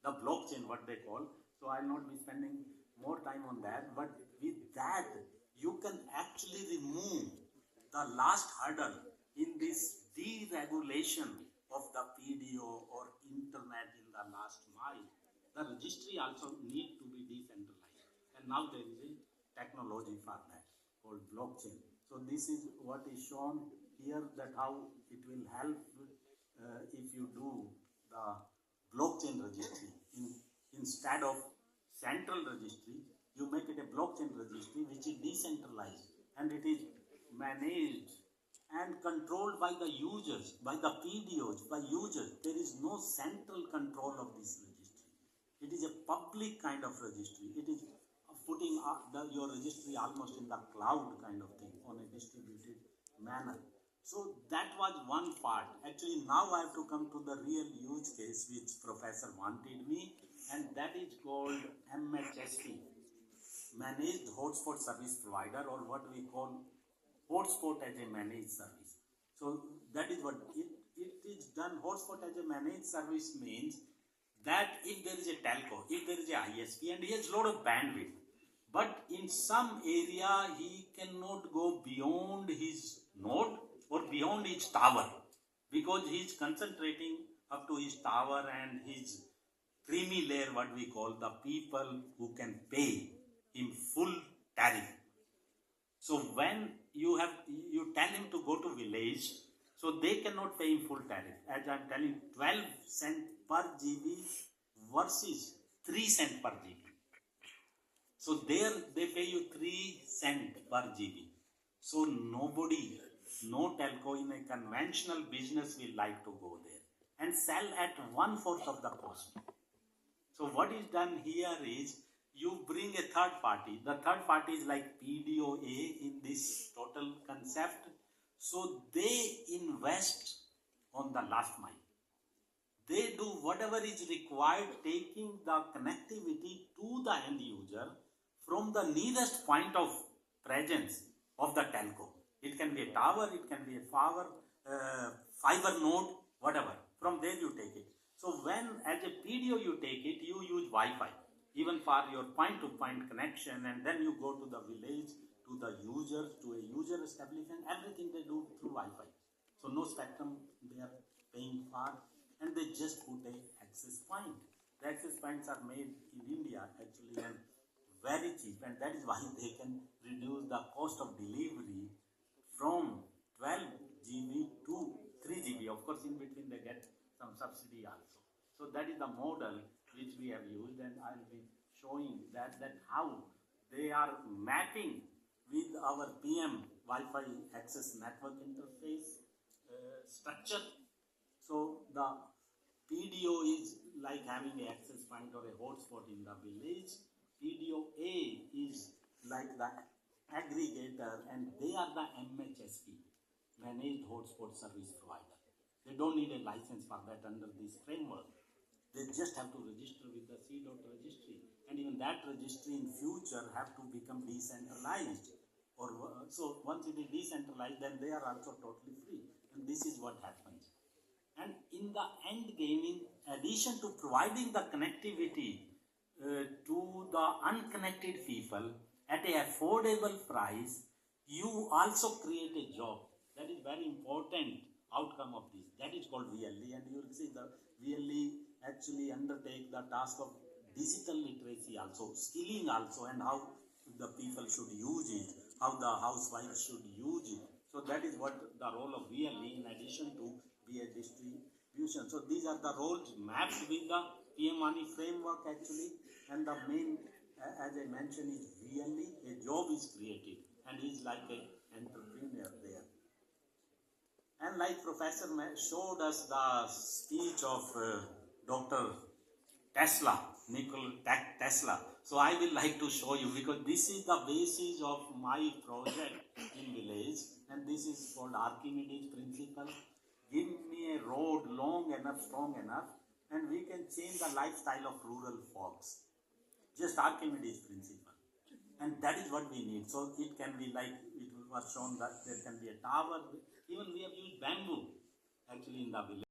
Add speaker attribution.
Speaker 1: the blockchain, what they call. So I'll not be spending more time on that, but with that, you can actually remove the last hurdle in this deregulation of the PDO or internet in the last mile. The registry also need to be decentralized, and now there is a technology for that called blockchain. So this is what is shown here, that how it will help if you do the blockchain registry. Instead of central registry, you make it a blockchain registry which is decentralized, and it is managed and controlled by the users, by the PDOs, by users. There is no central control of this registry. It is a public kind of registry. It is putting your registry almost in the cloud kind of thing, on a distributed manner. So that was one part. Actually, now I have to come to the real use case which Professor wanted me, and that is called MHSP, Managed Hotspot Service Provider, or what we call hotspot as a managed service. So that is what it is done. Hotspot as a managed service means that if there is a telco, if there is a ISP, and he has a lot of bandwidth, but in some area he cannot go beyond his node or beyond his tower, because he is concentrating up to his tower and his creamy layer, what we call the people who can pay him full tariff. So when you tell him to go to village, so they cannot pay him full tariff. As I am telling, 12 cents per GB versus 3 cents per GB. So there they pay you 3 cents per GB. So nobody, no telco in a conventional business will like to go there and sell at 1/4 of the cost. So what is done here is, you bring a third party. The third party is like PDOA in this total concept. So they invest on the last mile. They do whatever is required, taking the connectivity to the end user from the nearest point of presence of the telco. It can be a tower, it can be a fiber node, whatever. From there you take it. So when as a PDO you take it, you use Wi-Fi, even for your point-to-point connection, and then you go to the village, to the user, to a user establishment, everything they do through Wi-Fi. So no spectrum they are paying for, and they just put a access point. The access points are made in India actually, and very cheap, and that is why they can reduce the cost of delivery from 12 GB to 3 GB. Of course, in between they get some subsidy also. So that is the model which we have used, and I will be showing that how they are mapping with our PM Wi-Fi access network interface structure. So the PDO is like having an access point or a hotspot in the village. PDOA is like the aggregator, and they are the MHSP, Managed Hotspot Service Provider. They don't need a license for that under this framework. They just have to register with the C.dot registry, and even that registry in future have to become decentralized. So once it is decentralized, then they are also totally free, and this is what happens. And in the end game, in addition to providing the connectivity to the unconnected people at an affordable price, you also create a job. That is very important outcome of this. That is called VLE, and you will see the VLE actually undertake the task of digital literacy also, skilling also, and how the people should use it, how the housewives should use it. So that is what the role of VLE, in addition to be a distribution. So these are the roles mapped with the PM WANI framework actually, and the main, as I mentioned, is VLE. A job is created, and he is like an entrepreneur there. And like Professor showed us the speech of Dr. Nikola Tesla. So I will like to show you, because this is the basis of my project in village, and this is called Archimedes principle. Give me a road long enough, strong enough, and we can change the lifestyle of rural folks. Just Archimedes principle. And that is what we need. So it can be like, it was shown that there can be a tower. Even we have used bamboo actually in the village.